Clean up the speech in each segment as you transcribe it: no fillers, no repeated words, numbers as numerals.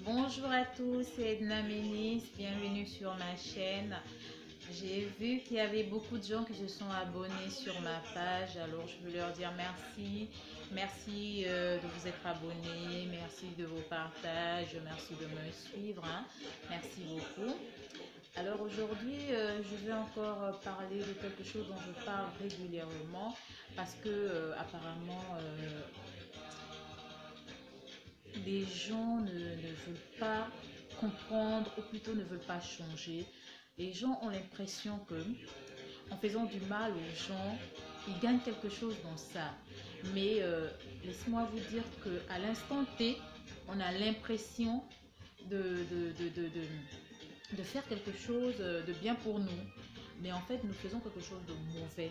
Bonjour à tous, c'est Edna Ménis, bienvenue sur ma chaîne. J'ai vu qu'il y avait beaucoup de gens qui se sont abonnés sur ma page, alors je veux leur dire merci. Merci de vous être abonnés, merci de vos partages, merci de me suivre, hein. Merci beaucoup. Alors aujourd'hui, je vais encore parler de quelque chose dont je parle régulièrement parce que apparemment les gens ne veulent pas comprendre ou plutôt ne veulent pas changer. Les gens ont l'impression que en faisant du mal aux gens, ils gagnent quelque chose dans ça. Mais laissez-moi vous dire qu'à l'instant T, on a l'impression de, de, de, de, de de faire quelque chose de bien pour nous, mais en fait nous faisons quelque chose de mauvais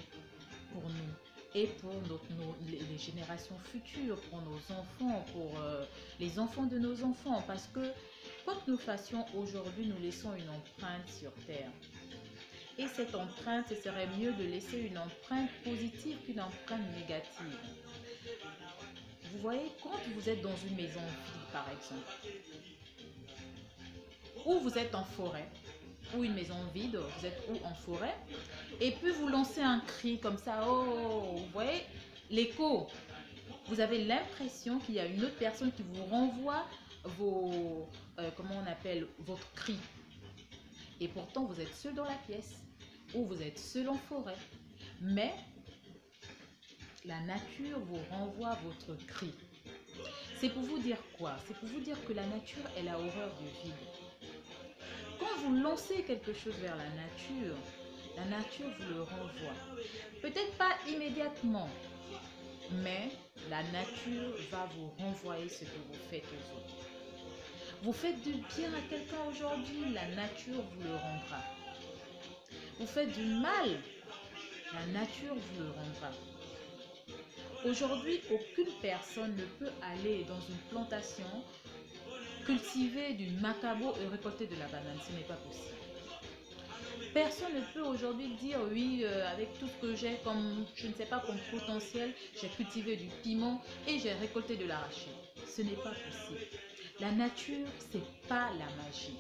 pour nous et pour les générations futures, pour nos enfants, pour les enfants de nos enfants, parce que quoi que nous fassions aujourd'hui, nous laissons une empreinte sur Terre. Et cette empreinte, ce serait mieux de laisser une empreinte positive qu'une empreinte négative. Vous voyez, quand vous êtes dans une maison vide, par exemple, ou vous êtes en forêt, ou une maison vide, vous êtes ou en forêt, et puis vous lancez un cri comme ça, oh, vous voyez, l'écho, vous avez l'impression qu'il y a une autre personne qui vous renvoie vos, comment on appelle, votre cri. Et pourtant, vous êtes seul dans la pièce, ou vous êtes seul en forêt. Mais la nature vous renvoie votre cri. C'est pour vous dire quoi? C'est pour vous dire que la nature, elle a horreur du vide. Quand vous lancez quelque chose vers la nature vous le renvoie. Peut-être pas immédiatement, mais la nature va vous renvoyer ce que vous faites aux autres. Vous faites du bien à quelqu'un aujourd'hui, la nature vous le rendra. Vous faites du mal, la nature vous le rendra. Aujourd'hui, aucune personne ne peut aller dans une plantation, cultiver du macabo et récolter de la banane. Ce n'est pas possible. Personne ne peut aujourd'hui dire oui, avec tout ce que j'ai comme, je ne sais pas, comme potentiel, j'ai cultivé du piment et j'ai récolté de l'arachide. Ce n'est pas possible. La nature, c'est pas la magie.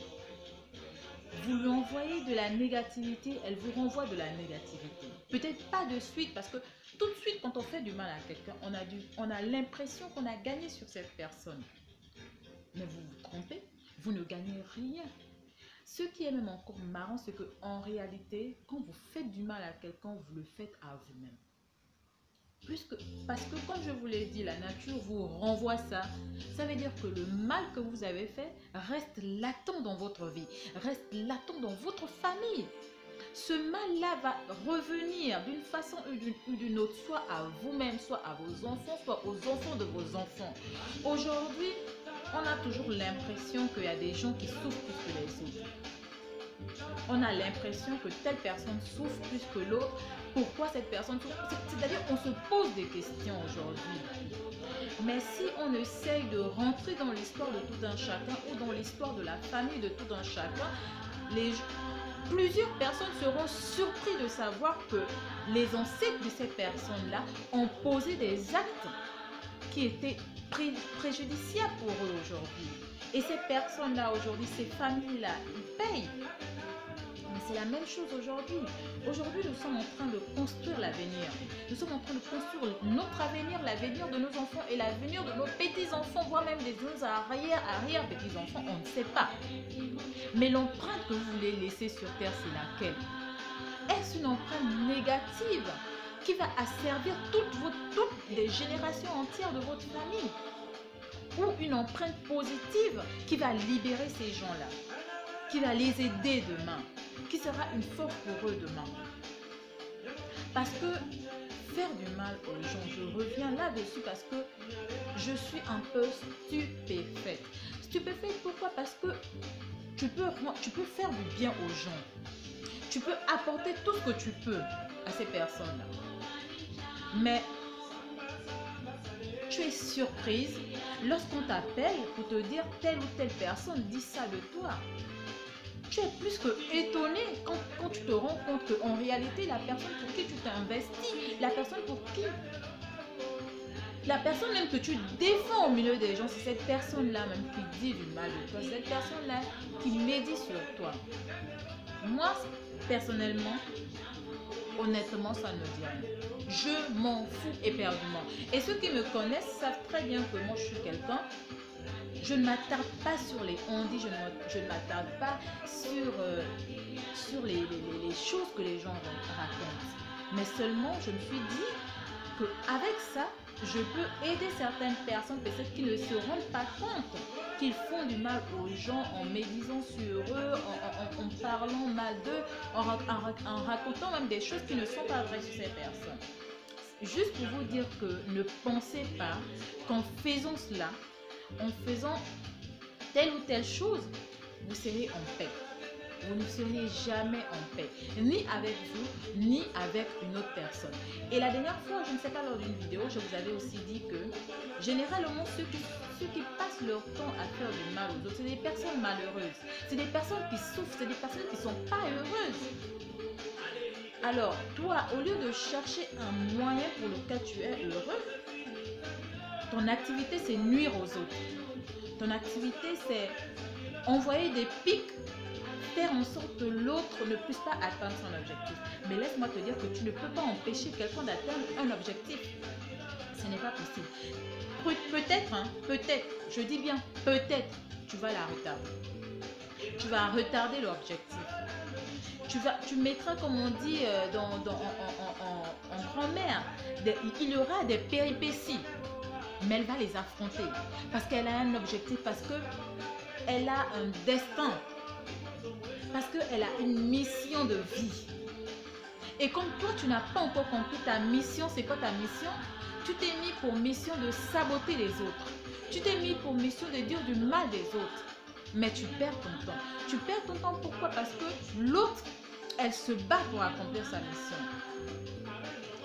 Vous lui envoyez de la négativité, elle vous renvoie de la négativité. Peut-être pas de suite, parce que tout de suite, quand on fait du mal à quelqu'un, on a l'impression qu'on a gagné sur cette personne. Mais vous vous trompez, vous ne gagnez rien. Ce qui est même encore marrant, c'est qu'en réalité, quand vous faites du mal à quelqu'un, vous le faites à vous-même. Parce que comme je vous l'ai dit, la nature vous renvoie ça. Ça veut dire que le mal que vous avez fait reste latent dans votre vie, reste latent dans votre famille. Ce mal-là va revenir d'une façon ou d'une autre, soit à vous-même, soit à vos enfants, soit aux enfants de vos enfants. Aujourd'hui, on a toujours l'impression qu'il y a des gens qui souffrent plus que les autres. On a l'impression que telle personne souffre plus que l'autre. Pourquoi cette personne souffre? C'est-à-dire qu'on se pose des questions aujourd'hui. Mais si on essaye de rentrer dans l'histoire de tout un chacun ou dans l'histoire de la famille de tout un chacun, plusieurs personnes seront surpris de savoir que les ancêtres de ces personnes-là ont posé des actes qui étaient préjudiciables pour eux aujourd'hui. Et ces personnes-là aujourd'hui, ces familles-là, ils payent. Mais c'est la même chose aujourd'hui. Aujourd'hui, nous sommes en train de construire l'avenir. Nous sommes en train de construire notre avenir, l'avenir de nos enfants et l'avenir de nos petits-enfants, voire même de nos arrière-petits-enfants, on ne sait pas. Mais l'empreinte que vous voulez laisser sur Terre, c'est laquelle? Est-ce une empreinte négative qui va asservir toutes les générations entières de votre famille? Ou une empreinte positive qui va libérer ces gens-là, qui va les aider demain, qui sera une force pour eux demain? Parce que faire du mal aux gens, je reviens là-dessus parce que je suis un peu stupéfaite. Stupéfaite pourquoi? Parce que tu peux faire du bien aux gens. Tu peux apporter tout ce que tu peux à ces personnes-là. Mais tu es surprise lorsqu'on t'appelle pour te dire telle ou telle personne dit ça de toi. Tu es plus que étonné quand tu te rends compte qu'en réalité, la personne pour qui tu t'es investi, la personne pour qui La personne même que tu défends au milieu des gens, c'est cette personne-là même qui dit du mal de toi. C'est cette personne-là qui médit sur toi. Moi, personnellement, honnêtement, ça ne dit rien. Je m'en fous éperdument. Et ceux qui me connaissent savent très bien que moi, je suis quelqu'un. Je ne m'attarde pas sur les on-dit, je ne m'attarde pas sur les choses que les gens racontent. Mais seulement, je me suis dit qu'avec ça, je peux aider certaines personnes, peut-être qui ne se rendent pas compte qu'ils font du mal aux gens en médisant sur eux, en parlant mal d'eux, en racontant même des choses qui ne sont pas vraies sur ces personnes. Juste pour vous dire que ne pensez pas qu'en faisant cela, en faisant telle ou telle chose, vous serez en paix. Vous ne serez jamais en paix, ni avec vous, ni avec une autre personne. Et la dernière fois, je ne sais pas, lors d'une vidéo, je vous avais aussi dit que généralement, ceux qui passent leur temps à faire du mal aux autres, c'est des personnes malheureuses. C'est des personnes qui souffrent, c'est des personnes qui ne sont pas heureuses. Alors, toi, au lieu de chercher un moyen pour lequel tu es heureux, ton activité, c'est nuire aux autres. Ton activité, c'est envoyer des pics, faire en sorte que l'autre ne puisse pas atteindre son objectif. Mais laisse-moi te dire que tu ne peux pas empêcher quelqu'un d'atteindre un objectif. Ce n'est pas possible. Peut-être, peut-être, je dis bien peut-être, tu vas la retarder. Tu vas retarder l'objectif. Tu mettras, comme on dit en grand-mère, il y aura des péripéties. Mais elle va les affronter parce qu'elle a un objectif, parce qu'elle a un destin, parce qu'elle a une mission de vie. Et comme toi, tu n'as pas encore compris ta mission, c'est quoi ta mission? Tu t'es mis pour mission de saboter les autres. Tu t'es mis pour mission de dire du mal des autres. Mais tu perds ton temps. Tu perds ton temps pourquoi? Parce que l'autre, elle se bat pour accomplir sa mission.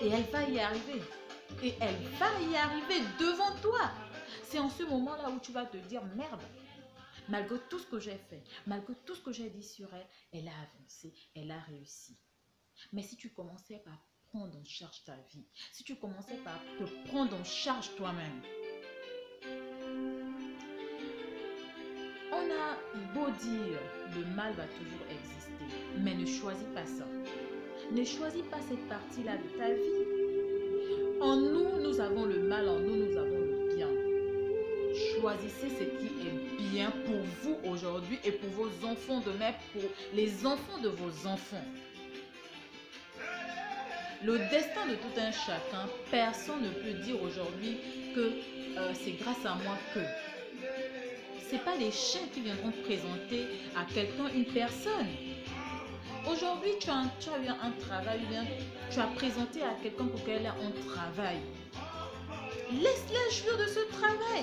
Et elle va y arriver. Et elle va y arriver devant toi. C'est en ce moment-là où tu vas te dire, merde, malgré tout ce que j'ai fait, malgré tout ce que j'ai dit sur elle, elle a avancé, elle a réussi. Mais si tu commençais par prendre en charge ta vie, si tu commençais par te prendre en charge toi-même, on a beau dire, le mal va toujours exister, mais ne choisis pas ça. Ne choisis pas cette partie-là de ta vie. En nous, nous avons le mal, en nous, nous avons le bien. Choisissez ce qui est bien pour vous aujourd'hui et pour vos enfants demain, pour les enfants de vos enfants. Le destin de tout un chacun, personne ne peut dire aujourd'hui que c'est grâce à moi que. Ce n'est pas les chiens qui viendront présenter à quelqu'un une personne. Aujourd'hui, tu as eu un travail, tu as présenté à quelqu'un pour qu'elle ait un travail. Laisse-la jouir de ce travail.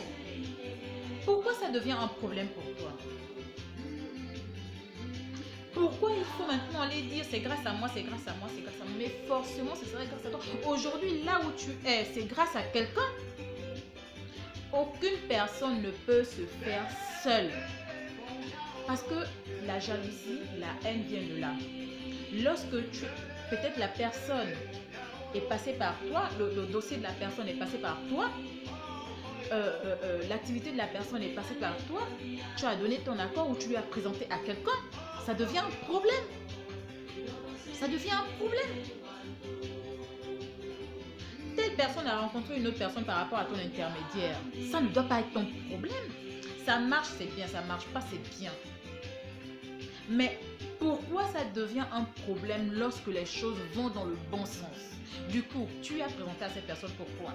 Pourquoi ça devient un problème pour toi? Pourquoi il faut maintenant aller dire c'est grâce à moi, c'est grâce à moi, c'est grâce à moi? Mais forcément, ce serait grâce à toi. Aujourd'hui, là où tu es, c'est grâce à quelqu'un. Aucune personne ne peut se faire seule. Parce que la jalousie, la haine vient de là. Lorsque peut-être la personne est passée par toi, le dossier de la personne est passé par toi, l'activité de la personne est passée par toi, tu as donné ton accord ou tu lui as présenté à quelqu'un, ça devient un problème. Ça devient un problème. Telle personne a rencontré une autre personne par rapport à ton intermédiaire. Ça ne doit pas être ton problème. Ça marche, c'est bien. Ça ne marche pas, c'est bien. Mais pourquoi ça devient un problème lorsque les choses vont dans le bon sens? Du coup, tu as présenté à cette personne pourquoi?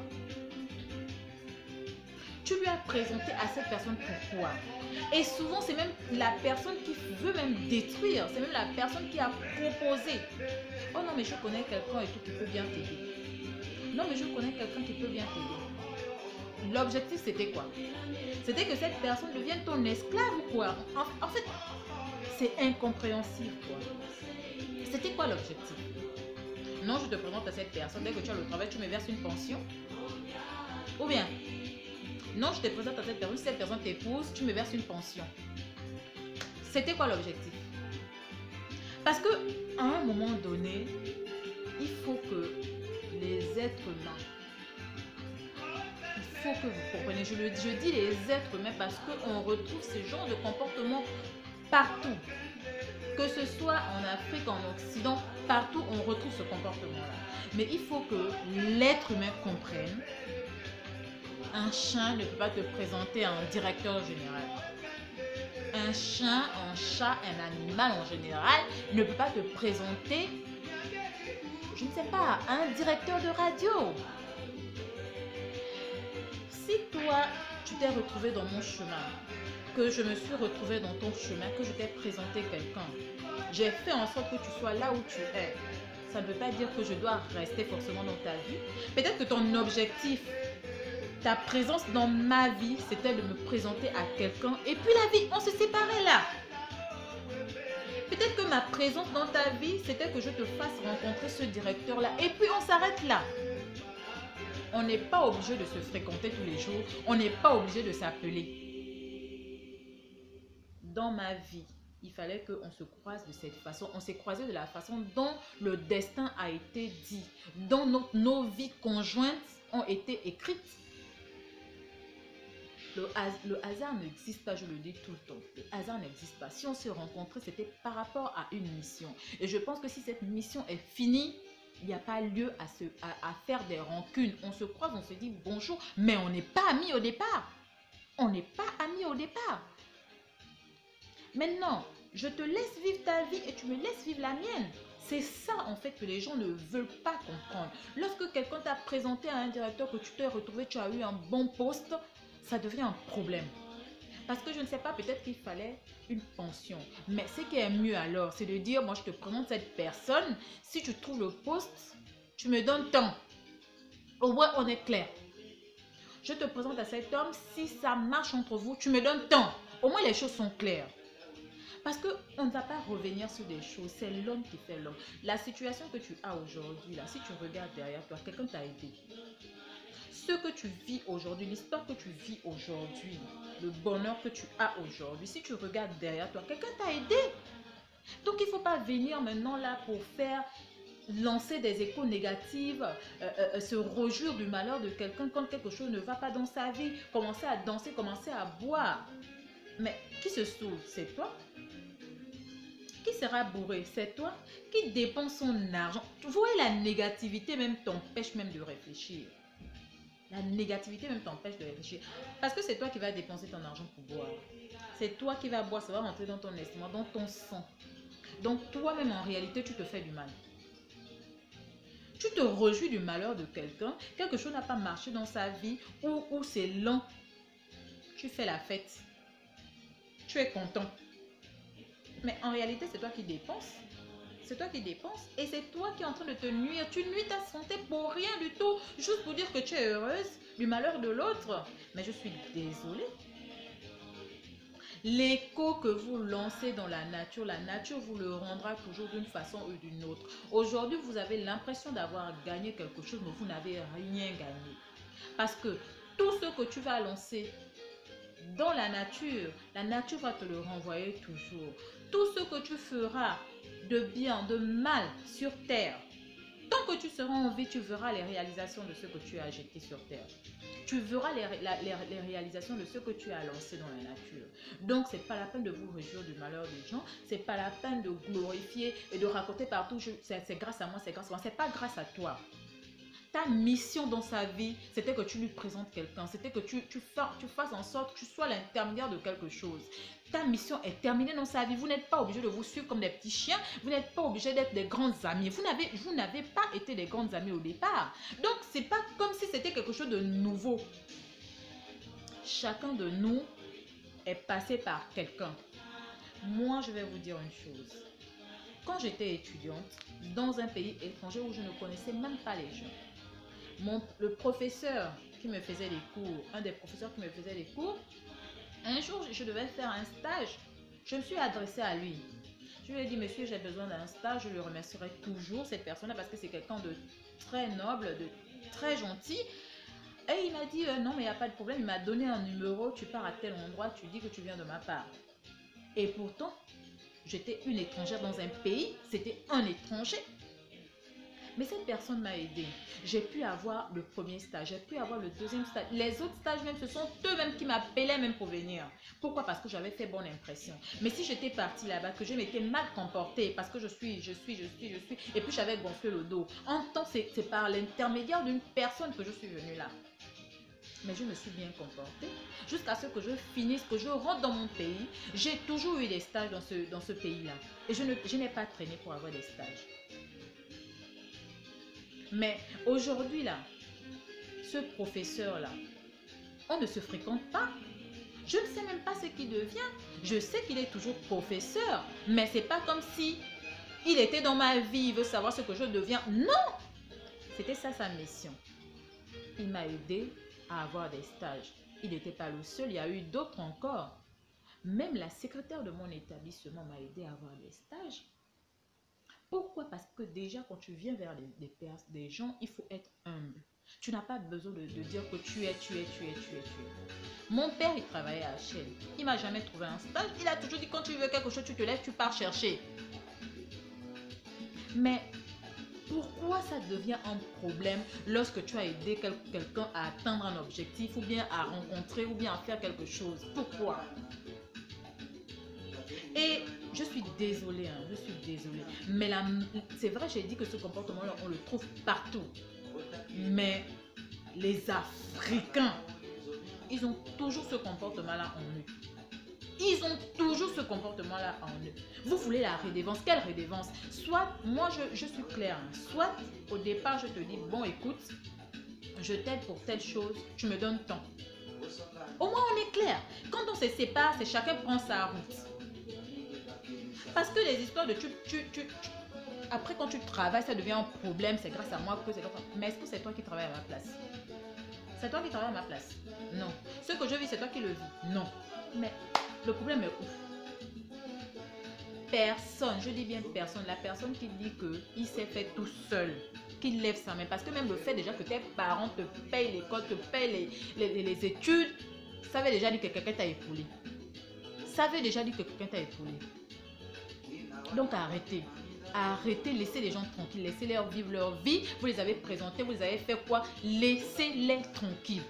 Tu lui as présenté à cette personne pourquoi? Et souvent, c'est même la personne qui veut même détruire. C'est même la personne qui a proposé. Oh non, mais je connais quelqu'un et tout qui peut bien t'aider. Non, mais je connais quelqu'un qui peut bien t'aider. L'objectif, c'était quoi? C'était que cette personne devienne ton esclave ou quoi? En fait, c'est incompréhensible, quoi. C'était quoi l'objectif? Non, je te présente à cette personne. Dès que tu as le travail, tu me verses une pension. Ou bien, non, je te présente à cette personne. Si cette personne t'épouse, tu me verses une pension. C'était quoi l'objectif? Parce que à un moment donné, il faut que les êtres humains faut que vous compreniez, je dis les êtres humains parce qu'on retrouve ce genre de comportement partout. Que ce soit en Afrique, en Occident, partout on retrouve ce comportement-là. Mais il faut que l'être humain comprenne. Un chien ne peut pas te présenter à un directeur général. Un chien, un chat, un animal en général ne peut pas te présenter, je ne sais pas, à un directeur de radio. Si toi, tu t'es retrouvé dans mon chemin, que je me suis retrouvé dans ton chemin, que je t'ai présenté quelqu'un, j'ai fait en sorte que tu sois là où tu es. Ça ne veut pas dire que je dois rester forcément dans ta vie. Peut-être que ton objectif, ta présence dans ma vie, c'était de me présenter à quelqu'un. Et puis la vie, on se séparait là. Peut-être que ma présence dans ta vie, c'était que je te fasse rencontrer ce directeur-là. Et puis on s'arrête là. On n'est pas obligé de se fréquenter tous les jours. On n'est pas obligé de s'appeler. Dans ma vie, il fallait qu'on se croise de cette façon. On s'est croisé de la façon dont le destin a été dit. Dont nos vies conjointes ont été écrites. Le hasard n'existe pas, je le dis tout le temps. Le hasard n'existe pas. Si on s'est rencontrés, c'était par rapport à une mission. Et je pense que si cette mission est finie, il n'y a pas lieu à faire des rancunes. On se croise, on se dit bonjour, mais on n'est pas amis au départ. On n'est pas amis au départ. Maintenant, je te laisse vivre ta vie et tu me laisses vivre la mienne. C'est ça en fait que les gens ne veulent pas comprendre. Lorsque quelqu'un t'a présenté à un directeur, que tu t'es retrouvé, tu as eu un bon poste, ça devient un problème. Parce que je ne sais pas, peut-être qu'il fallait une pension. Mais ce qui est mieux alors, c'est de dire, moi je te présente cette personne, si tu trouves le poste, tu me donnes tant. Au moins on est clair. Je te présente à cet homme, si ça marche entre vous, tu me donnes tant. Au moins les choses sont claires. Parce qu'on ne va pas revenir sur des choses, c'est l'homme qui fait l'homme. La situation que tu as aujourd'hui, là, si tu regardes derrière toi, quelqu'un t'a aidé. Ce que tu vis aujourd'hui, l'histoire que tu vis aujourd'hui, le bonheur que tu as aujourd'hui, si tu regardes derrière toi, quelqu'un t'a aidé. Donc il ne faut pas venir maintenant là pour faire lancer des échos négatifs, se réjouir du malheur de quelqu'un quand quelque chose ne va pas dans sa vie, commencer à danser, commencer à boire. Mais qui se sauve? C'est toi. Qui sera bourré? C'est toi. Qui dépense son argent? Vous voyez, la négativité même t'empêche même de réfléchir. La négativité même t'empêche de réfléchir. Parce que c'est toi qui vas dépenser ton argent pour boire. C'est toi qui vas boire, ça va rentrer dans ton estomac, dans ton sang. Donc toi-même en réalité, tu te fais du mal. Tu te réjouis du malheur de quelqu'un. Quelque chose n'a pas marché dans sa vie ou c'est lent. Tu fais la fête. Tu es content. Mais en réalité, c'est toi qui dépenses. C'est toi qui dépenses et c'est toi qui es en train de te nuire. Tu nuis ta santé pour rien du tout. Juste pour dire que tu es heureuse du malheur de l'autre. Mais je suis désolée. L'écho que vous lancez dans la nature vous le rendra toujours d'une façon ou d'une autre. Aujourd'hui, vous avez l'impression d'avoir gagné quelque chose, mais vous n'avez rien gagné. Parce que tout ce que tu vas lancer dans la nature va te le renvoyer toujours. Tout ce que tu feras de bien, de mal sur terre, tant que tu seras en vie, tu verras les réalisations de ce que tu as jeté sur terre. Tu verras les réalisations de ce que tu as lancé dans la nature. Donc, ce n'est pas la peine de vous réjouir du malheur des gens. Ce n'est pas la peine de glorifier et de raconter partout, c'est grâce à moi, c'est grâce à moi. Ce n'est pas grâce à toi. Ta mission dans sa vie, c'était que tu lui présentes quelqu'un. C'était que tu fasses en sorte que tu sois l'intermédiaire de quelque chose. Ta mission est terminée dans sa vie. Vous n'êtes pas obligé de vous suivre comme des petits chiens. Vous n'êtes pas obligé d'être des grands amis. Vous n'avez pas été des grands amis au départ. Donc, ce n'est pas comme si c'était quelque chose de nouveau. Chacun de nous est passé par quelqu'un. Moi, je vais vous dire une chose. Quand j'étais étudiante, dans un pays étranger où je ne connaissais même pas les gens, le professeur qui me faisait les cours, un des professeurs qui me faisait les cours, un jour, je devais faire un stage. Je me suis adressée à lui. Je lui ai dit, monsieur, j'ai besoin d'un stage. Je le remercierai toujours, cette personne-là, parce que c'est quelqu'un de très noble, de très gentil. Et il m'a dit, non, mais il n'y a pas de problème. Il m'a donné un numéro. Tu pars à tel endroit, tu dis que tu viens de ma part. Et pourtant, j'étais une étrangère dans un pays. C'était un étranger. Mais cette personne m'a aidé. J'ai pu avoir le premier stage, j'ai pu avoir le deuxième stage. Les autres stages même, ce sont eux-mêmes qui m'appelaient même pour venir. Pourquoi? Parce que j'avais fait bonne impression. Mais si j'étais partie là-bas, que je m'étais mal comportée, parce que je suis, et puis j'avais gonflé le dos. En temps, c'est par l'intermédiaire d'une personne que je suis venue là. Mais je me suis bien comportée jusqu'à ce que je finisse, que je rentre dans mon pays. J'ai toujours eu des stages dans ce pays-là. Et je n'ai pas traîné pour avoir des stages. Mais aujourd'hui, là, ce professeur-là, on ne se fréquente pas. Je ne sais même pas ce qu'il devient. Je sais qu'il est toujours professeur. Mais c'est pas comme si il était dans ma vie, il veut savoir ce que je deviens. Non! C'était ça sa mission. Il m'a aidé à avoir des stages. Il n'était pas le seul, il y a eu d'autres encore. Même la secrétaire de mon établissement m'a aidé à avoir des stages. Pourquoi? Parce que déjà, quand tu viens vers des gens, il faut être humble. Tu n'as pas besoin de dire que tu es. Mon père, il travaillait à HL. Il ne m'a jamais trouvé un stage. Il a toujours dit, quand tu veux quelque chose, tu te lèves, tu pars chercher. Mais pourquoi ça devient un problème lorsque tu as aidé quelqu'un à atteindre un objectif ou bien à rencontrer ou bien à faire quelque chose? Pourquoi? Et je suis désolée, hein, je suis désolée. Mais c'est vrai, j'ai dit que ce comportement-là, on le trouve partout. Mais les Africains, ils ont toujours ce comportement-là en eux. Ils ont toujours ce comportement-là en eux. Vous voulez la rédévance. Quelle rédévance? Soit, moi je suis claire, hein, soit au départ je te dis, bon écoute, je t'aide pour telle chose, tu me donnes tant. Au moins on est clair. Quand on se sépare, c'est chacun prend sa route. Parce que les histoires de après quand tu travailles, ça devient un problème, c'est grâce à moi que c'est comme ça. Mais est-ce que c'est toi qui travailles à ma place? C'est toi qui travailles à ma place? Non. Ce que je vis, c'est toi qui le vis? Non. Mais le problème est où? Personne, je dis bien personne, la personne qui dit qu'il s'est fait tout seul, qu'il lève sa main, parce que même le fait déjà que tes parents te payent l'école, te payent les études, ça veut déjà dire que quelqu'un t'a épaulé. Ça veut déjà dire que quelqu'un t'a épaulé. Donc arrêtez. Arrêtez, laissez les gens tranquilles, laissez-les vivre leur vie. Vous les avez présentés, vous les avez fait quoi? Laissez-les tranquilles.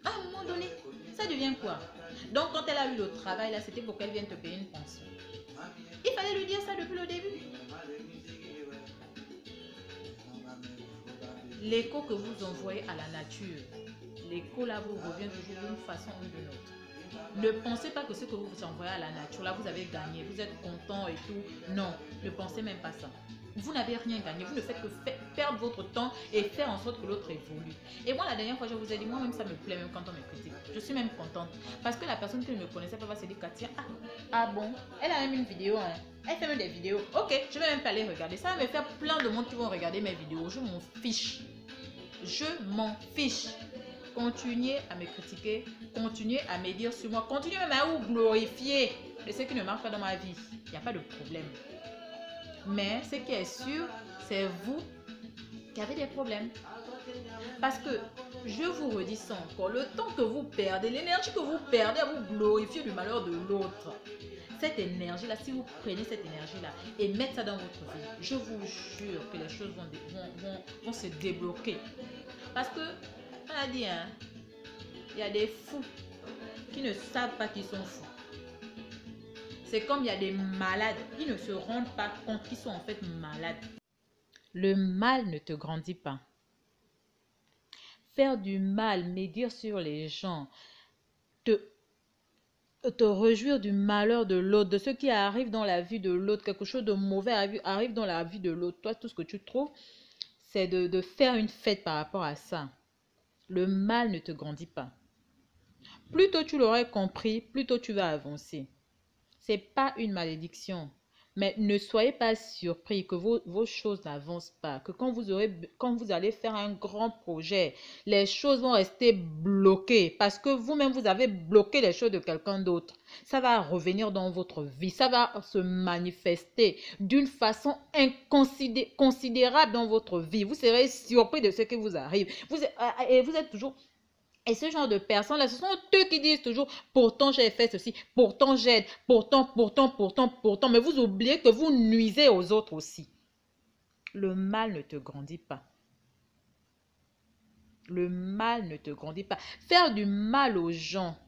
À un moment donné, ça devient quoi? Donc quand elle a eu le travail là, c'était pour qu'elle vienne te payer une pension. Il fallait lui dire ça depuis le début. L'écho que vous envoyez à la nature, l'écho là vous revient toujours d'une façon ou d'une autre. Ne pensez pas que ce que vous envoyez à la nature, là, vous avez gagné, vous êtes content et tout. Non, ne pensez même pas ça. Vous n'avez rien gagné. Vous ne faites que perdre votre temps et faire en sorte que l'autre évolue. Et moi, la dernière fois, je vous ai dit, moi-même, ça me plaît, même quand on me critique. Je suis même contente. Parce que la personne qui ne me connaissait pas va se dire, Katia, ah bon, elle a même une vidéo, hein. Elle fait même des vidéos. Ok, je vais même pas aller regarder. Ça va me faire plein de monde qui vont regarder mes vidéos. Je m'en fiche. Je m'en fiche. Continuez à me critiquer, continuez à me dire sur moi, continuez même à vous glorifier de ce qui ne marche pas dans ma vie. Il n'y a pas de problème. Mais ce qui est sûr, c'est vous qui avez des problèmes. Parce que, je vous redis ça encore, le temps que vous perdez, l'énergie que vous perdez à vous glorifier du malheur de l'autre, cette énergie-là, si vous prenez cette énergie-là et mettez ça dans votre vie, je vous jure que les choses vont se débloquer. Parce que, on a dit, hein, il y a des fous qui ne savent pas qu'ils sont fous. C'est comme il y a des malades, ils ne se rendent pas compte qu'ils sont en fait malades. Le mal ne te grandit pas. Faire du mal, médire sur les gens, te réjouir du malheur de l'autre, de ce qui arrive dans la vie de l'autre, quelque chose de mauvais arrive dans la vie de l'autre. Toi, tout ce que tu trouves, c'est de faire une fête par rapport à ça. Le mal ne te grandit pas. Plus tôt tu l'aurais compris, plus tôt tu vas avancer. Ce n'est pas une malédiction. Mais ne soyez pas surpris que vos choses n'avancent pas. Que quand vous allez faire un grand projet, les choses vont rester bloquées. Parce que vous-même, vous avez bloqué les choses de quelqu'un d'autre. Ça va revenir dans votre vie. Ça va se manifester d'une façon inconsidérable dans votre vie. Vous serez surpris de ce qui vous arrive. Vous êtes toujours... Et ce genre de personnes-là, ce sont eux qui disent toujours, pourtant j'ai fait ceci, pourtant j'aide, pourtant. Mais vous oubliez que vous nuisez aux autres aussi. Le mal ne te grandit pas. Le mal ne te grandit pas. Faire du mal aux gens,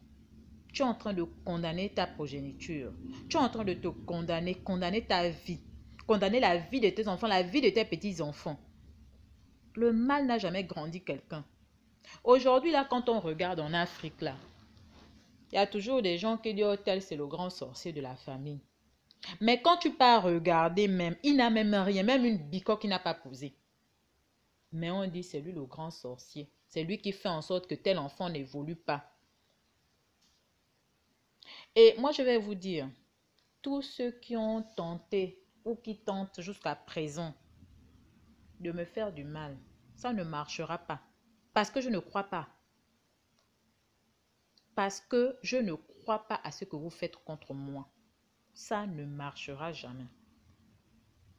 tu es en train de condamner ta progéniture. Tu es en train de te condamner ta vie. Condamner la vie de tes enfants, la vie de tes petits-enfants. Le mal n'a jamais grandi quelqu'un. Aujourd'hui, là, quand on regarde en Afrique, là, il y a toujours des gens qui disent, oh, tel, c'est le grand sorcier de la famille. Mais quand tu pars regarder même, il n'a même rien, même une bicoque qu'il n'a pas posée. Mais on dit, c'est lui le grand sorcier. C'est lui qui fait en sorte que tel enfant n'évolue pas. Et moi, je vais vous dire, tous ceux qui ont tenté ou qui tentent jusqu'à présent de me faire du mal, ça ne marchera pas. Parce que je ne crois pas. Parce que je ne crois pas à ce que vous faites contre moi. Ça ne marchera jamais.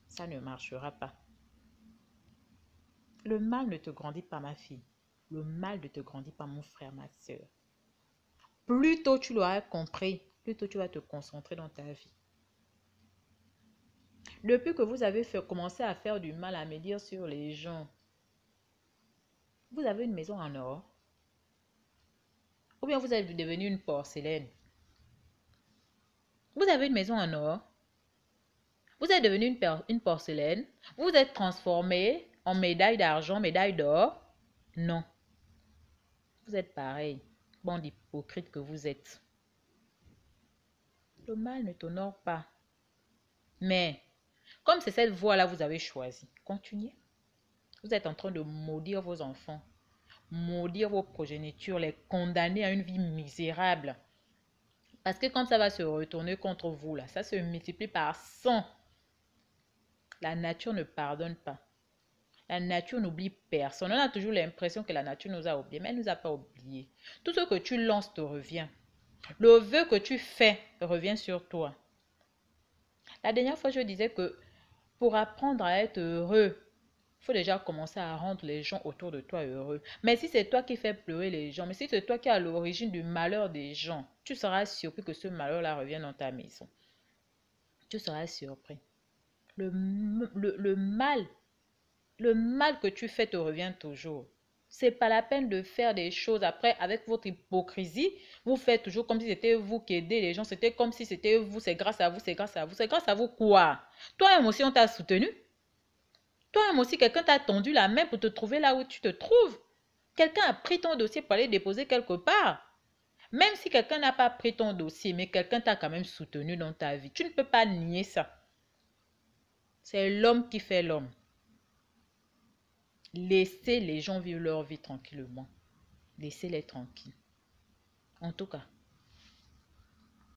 Ça ne marchera pas. Le mal ne te grandit pas, ma fille. Le mal ne te grandit pas, mon frère, ma soeur. Plus tôt tu l'auras compris, plus tôt tu vas te concentrer dans ta vie. Depuis que vous avez commencé à faire du mal, à médire sur les gens, vous avez une maison en or, ou bien vous êtes devenu une porcelaine. Vous avez une maison en or, vous êtes devenu une porcelaine, vous êtes transformé en médaille d'argent, médaille d'or. Non, vous êtes pareil, bande hypocrite que vous êtes. Le mal ne t'honore pas. Mais, comme c'est cette voie-là que vous avez choisie, continuez. Vous êtes en train de maudire vos enfants, maudire vos progénitures, les condamner à une vie misérable. Parce que quand ça va se retourner contre vous, là, ça se multiplie par 100. La nature ne pardonne pas. La nature n'oublie personne. On a toujours l'impression que la nature nous a oubliés, mais elle ne nous a pas oubliés. Tout ce que tu lances te revient. Le vœu que tu fais revient sur toi. La dernière fois, je disais que pour apprendre à être heureux, il faut déjà commencer à rendre les gens autour de toi heureux. Mais si c'est toi qui fais pleurer les gens, mais si c'est toi qui es à l'origine du malheur des gens, tu seras surpris que ce malheur-là revienne dans ta maison. Tu seras surpris. Le mal que tu fais te revient toujours. C'est pas la peine de faire des choses après avec votre hypocrisie. Vous faites toujours comme si c'était vous qui aidez les gens. C'était comme si c'était vous, c'est grâce à vous, c'est grâce à vous. C'est grâce à vous quoi? Toi-même aussi, on t'a soutenu. Toi-même aussi, quelqu'un t'a tendu la main pour te trouver là où tu te trouves. Quelqu'un a pris ton dossier pour aller déposer quelque part. Même si quelqu'un n'a pas pris ton dossier, mais quelqu'un t'a quand même soutenu dans ta vie. Tu ne peux pas nier ça. C'est l'homme qui fait l'homme. Laissez les gens vivre leur vie tranquillement. Laissez-les tranquilles. En tout cas,